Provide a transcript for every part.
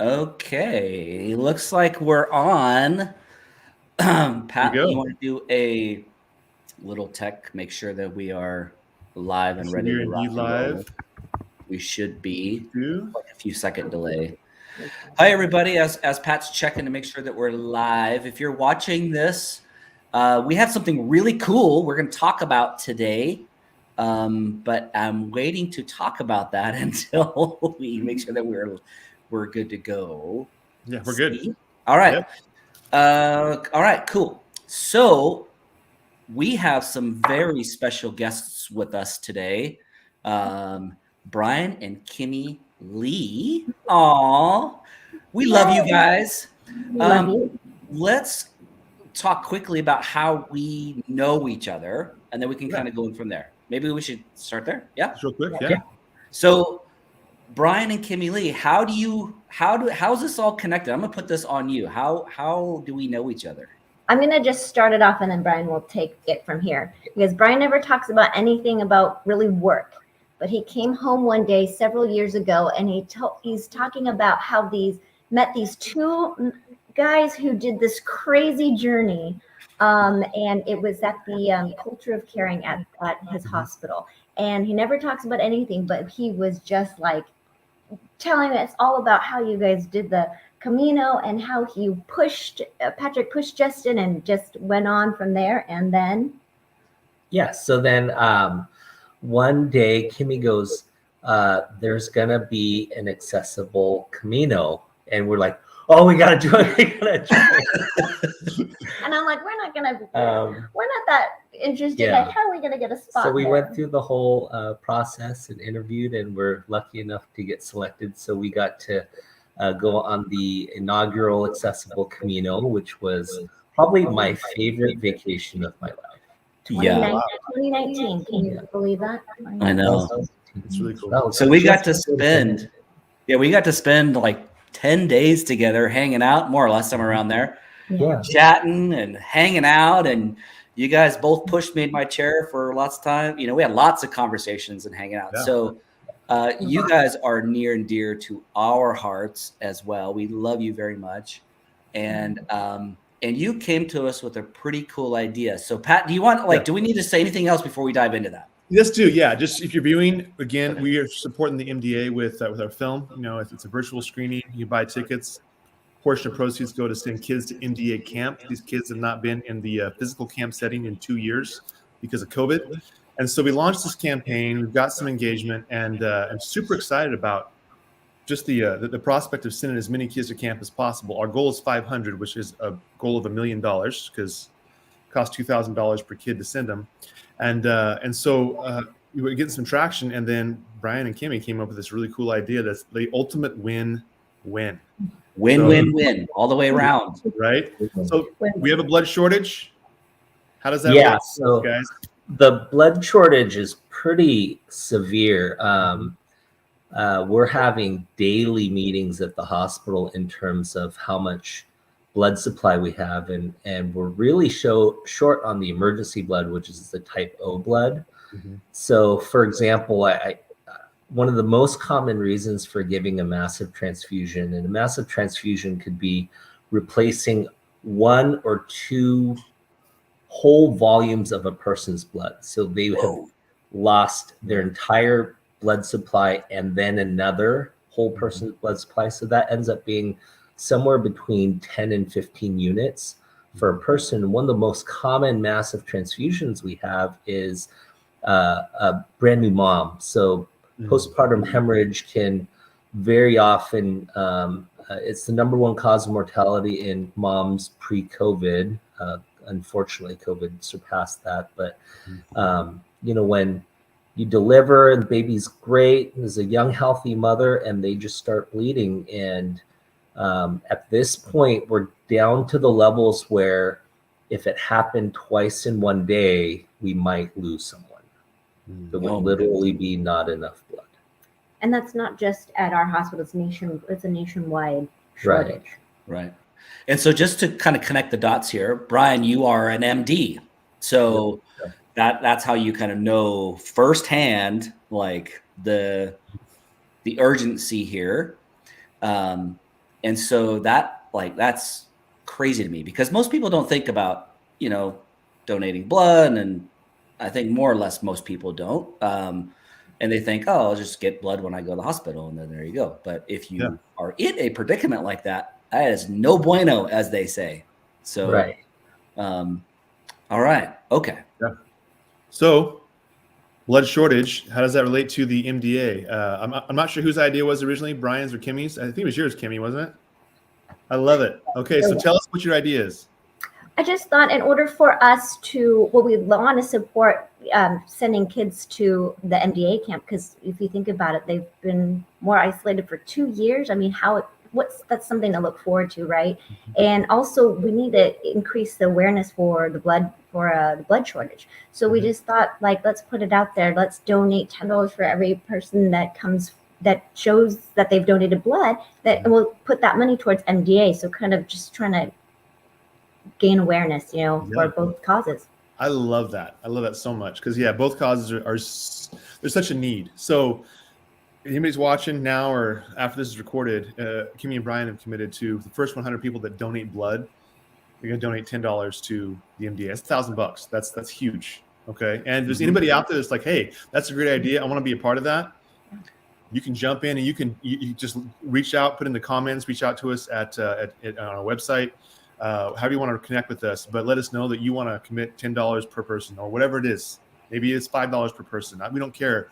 Okay, looks like we're on. Pat, you want to do a little tech, make sure that we are live and ready We're to rock indeed and roll. live. We should be. Do. Like a few second delay. Hi, everybody. As Pat's checking to make sure that we're live. If you're watching this, we have something really cool we're going to talk about today. But I'm waiting to talk about that until we make sure that we're good to go. Yeah, we're good. All right. Yep. All right, cool. So we have some very special guests with us today. Brian and Kimmy Lee. Aw, we love you guys. Love you. Let's talk quickly about how we know each other, and then we can kind of go in from there. Maybe we should start there. Yeah. Just real quick. Yeah. So Brian and Kimmy Lee, how's this all connected? I'm gonna put this on you. How do we know each other? I'm going to just start it off and then Brian will take it from here, because Brian never talks about anything about really work. But he came home one day several years ago and he's talking about how met these two guys who did this crazy journey. And it was at the Culture of Caring at his hospital. And he never talks about anything, but he was just like telling us all about how you guys did the Camino and how he Patrick pushed Justin and just went on from there. And then so then one day Kimmy goes, there's gonna be an accessible Camino, and we're like, oh, we gotta do it. And I'm like, we're not that interested. Like, how are we gonna get a spot? So we there? went through the whole process and interviewed, and we're lucky enough to get selected. So we got to go on the inaugural accessible Camino, which was probably my favorite vacation of my life. 2019. Can you believe that? I know. It's really cool. So we got to spend like 10 days together hanging out, more or less, somewhere around there. Yeah. Chatting and hanging out, and you guys both pushed me in my chair for lots of time. We had lots of conversations and hanging out. Yeah. So you guys are near and dear to our hearts as well. We love you very much. And you came to us with a pretty cool idea. So Pat, do we need to say anything else before we dive into that? Let's do. Yeah. Just if you're viewing, again, we are supporting the MDA with our film. If it's a virtual screening, you buy tickets. Portion of proceeds go to send kids to MDA camp. These kids have not been in the physical camp setting in 2 years because of COVID. And so we launched this campaign. We've got some engagement, and I'm super excited about just the prospect of sending as many kids to camp as possible. Our goal is 500, which is a goal of $1 million, because it costs $2,000 per kid to send them. And so we were getting some traction, and then Brian and Kimmy came up with this really cool idea that's the ultimate win-win. Win all the way around. Right? So we have a blood shortage. How does that work, so guys? The blood shortage is pretty severe. We're having daily meetings at the hospital in terms of how much blood supply we have, and we're really short on the emergency blood, which is the type O blood. Mm-hmm. So, for example, one of the most common reasons for giving a massive transfusion, and a massive transfusion could be replacing 1 or 2 whole volumes of a person's blood. So they have lost their entire blood supply and then another whole person's blood supply. So that ends up being somewhere between 10 and 15 units for a person. One of the most common massive transfusions we have is a brand new mom. So postpartum hemorrhage can very often, it's the number 1 cause of mortality in moms pre-COVID. Unfortunately, COVID surpassed that. But, when you deliver and the baby's great, there's a young, healthy mother, and they just start bleeding. And at this point, we're down to the levels where if it happened twice in one day, we might lose someone. There would literally be not enough blood. And that's not just at our hospital. It's a nationwide shortage. Right. And so just to kind of connect the dots here, Brian, you are an MD. So that's how you kind of know firsthand, like the urgency here. And so that's crazy to me, because most people don't think about, donating blood. And I think more or less most people don't. And they think, oh, I'll just get blood when I go to the hospital, and then there you go. But if you are in a predicament like that, that is no bueno, as they say. So, Right. All right. Okay. Yeah. So, blood shortage, how does that relate to the MDA? I'm not sure whose idea was originally, Brian's or Kimmy's. I think it was yours, Kimmy, wasn't it? I love it. Okay, so tell us what your idea is. I just thought in order for us to, we want to support sending kids to the MDA camp, because if you think about it, they've been more isolated for 2 years. I mean, that's something to look forward to, right? And also we need to increase the awareness for the blood shortage. So we just thought, let's put it out there. Let's donate $10 for every person that comes that shows that they've donated blood, and we'll put that money towards MDA. So kind of just trying to gain awareness, for both causes. I love that. I love that so much, because both causes are there's such a need. So if anybody's watching now or after this is recorded, Kimmy and Brian have committed to the first 100 people that donate blood. They're going to donate $10 to the MDA. That's $1,000. That's huge. Okay. And if there's anybody out there that's like, hey, that's a great idea, I want to be a part of that, you can jump in and you just reach out, put in the comments, reach out to us at on our website. However you want to connect with us, but let us know that you want to commit $10 per person or whatever it is. Maybe it's $5 per person. We don't care.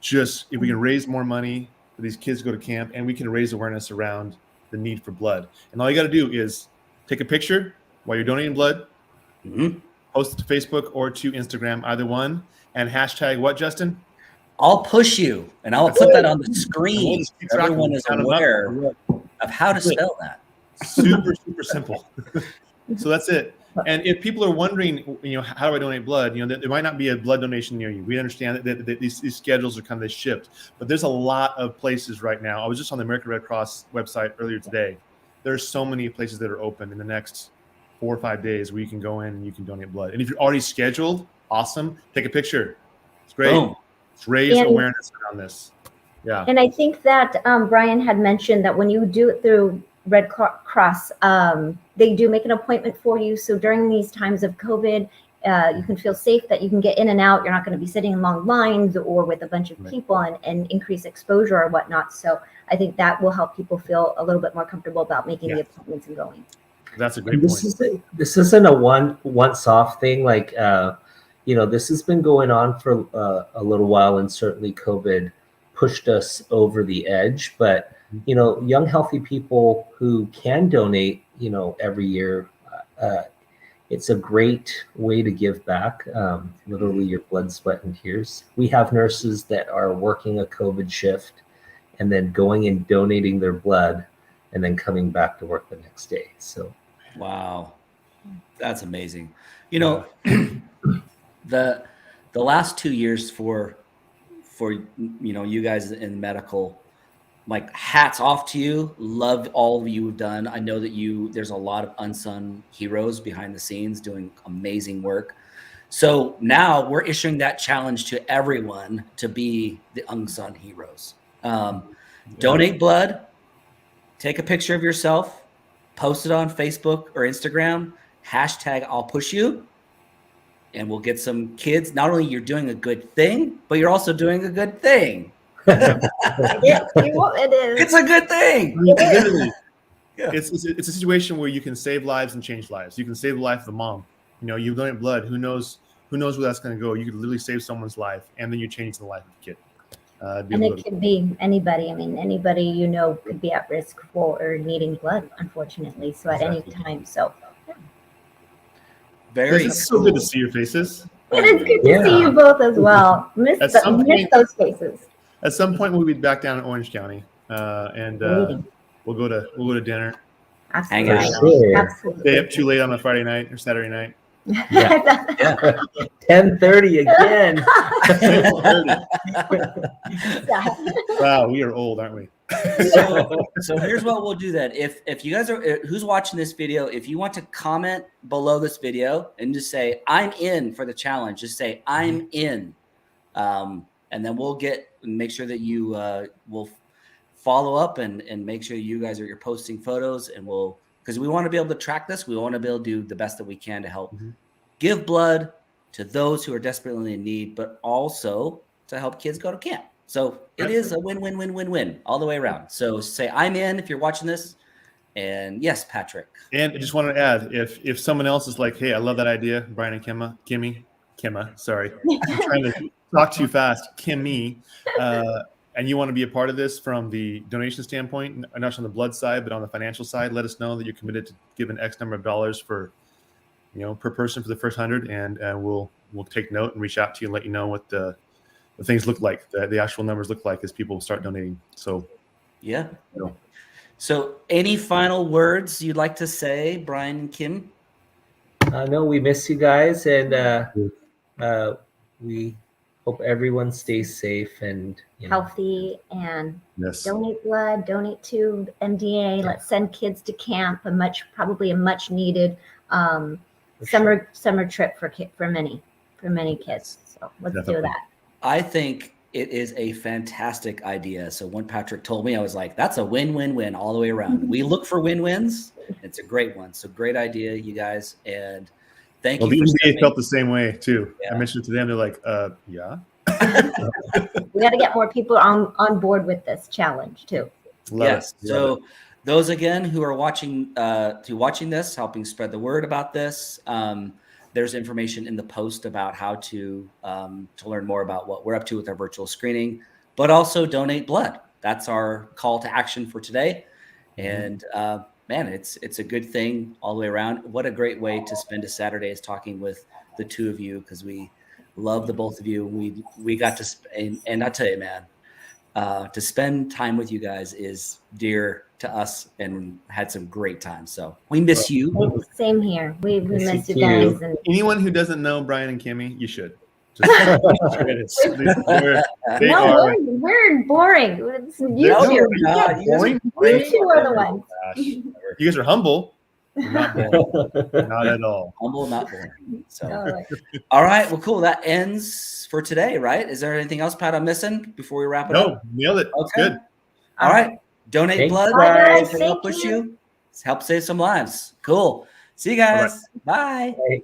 Just if we can raise more money for these kids to go to camp, and we can raise awareness around the need for blood. And all you got to do is take a picture while you're donating blood, post it to Facebook or to Instagram, either one, and hashtag what, Justin? I'll push you, and I'll put that on the screen. So everyone is aware of how to spell that. Super simple. So that's it. And if people are wondering, how do I donate blood? There might not be a blood donation near you. We understand that these schedules are kind of shipped, but there's a lot of places right now. I was just on the American Red Cross website earlier today. There's so many places that are open in the next 4 or 5 days where you can go in and you can donate blood. And if you're already scheduled, awesome. Take a picture. It's great. Boom. Let's raise awareness around this. Yeah. And I think that Brian had mentioned that when you do it through Red Cross, they do make an appointment for you. So during these times of COVID, you can feel safe that you can get in and out. You're not going to be sitting in long lines or with a bunch of people and increase exposure or whatnot. So I think that will help people feel a little bit more comfortable about making the appointments and going. That's a great point. This isn't a once-off thing. This has been going on for a little while, and certainly COVID pushed us over the edge. But young, healthy people who can donate, every year, it's a great way to give back, literally your blood, sweat, and tears. We have nurses that are working a COVID shift and then going and donating their blood and then coming back to work the next day. So, wow, that's amazing. The last 2 years for you guys in medical, hats off to you. Love all you've done. I know that there's a lot of unsung heroes behind the scenes doing amazing work. So now we're issuing that challenge to everyone to be the unsung heroes. Donate blood, take a picture of yourself, post it on Facebook or Instagram, hashtag I'll push you. And we'll get some kids. Not only you're doing a good thing, but you're also doing a good thing. It is. It's a good thing. Literally. It's a situation where you can save lives and change lives. You can save the life of a mom. You donate blood. Who knows where that's going to go? You could literally save someone's life, and then you change the life of a kid. And it could be anybody. I mean, anybody could be at risk for needing blood, unfortunately. So at any time. So. Very It's so good to see your faces. It is good to see you both as well. Miss those faces. At some point, we'll be back down in Orange County, and we'll go to dinner. Absolutely. Hang out. Sure. Absolutely. Stay up too late on a Friday night or Saturday night. 10:30 again. Wow, we are old, aren't we? So here's what we'll do then. If you guys are who's watching this video, if you want to comment below this video and just say I'm in for the challenge, just say I'm in, and then we'll make sure that you will follow up and make sure you're posting photos, and because we want to be able to track this. We want to be able to do the best that we can to help give blood to those who are desperately in need, but also to help kids go to camp. So it is a win-win-win-win-win all the way around. So say I'm in if you're watching this. And yes, Patrick. And I just wanted to add, if someone else is like, hey, I love that idea, Brian and Kimma, sorry, I'm trying to talk too fast, Kimmy, and you want to be a part of this from the donation standpoint, not just on the blood side, but on the financial side, let us know that you're committed to giving X number of dollars for, per person for the first 100, and we'll take note and reach out to you and let you know what the things look like, the actual numbers look like as people start donating. So, yeah. So any final words you'd like to say, Brian and Kim? No, we miss you guys, and we hope everyone stays safe and healthy, and yes. Donate blood, donate to MDA. Yeah. Let's send kids to camp, probably a much needed summer trip for many kids. So let's do that. I think it is a fantastic idea. So when Patrick told me, I was like, that's a win-win-win all the way around. We look for win-wins. It's a great one. So great idea, you guys. And thank you. The NBA felt the same way too. Yeah. I mentioned it to them. They're like, yeah. We got to get more people on board with this challenge too. Yes. So those again who are watching this, helping spread the word about this, there's information in the post about how to learn more about what we're up to with our virtual screening, but also donate blood. That's our call to action for today. And man, it's a good thing all the way around. What a great way to spend a Saturday is talking with the two of you, because we love the both of you. We got to and I tell you, man, to spend time with you guys is dear to us, and had some great times. So we miss you. Same here. We miss you guys. And anyone who doesn't know Brian and Kimmy, you should. We're boring. You two are the ones. You guys are humble. Not boring. Not at all. Humble, not boring. So, all right. Well, cool. That ends for today, right? Is there anything else, Pat, I'm missing before we wrap it up? No, nailed it. Okay. Good. All right. Donate blood. Bye, help push you. Help save some lives. Cool. See you guys. Bye. Bye.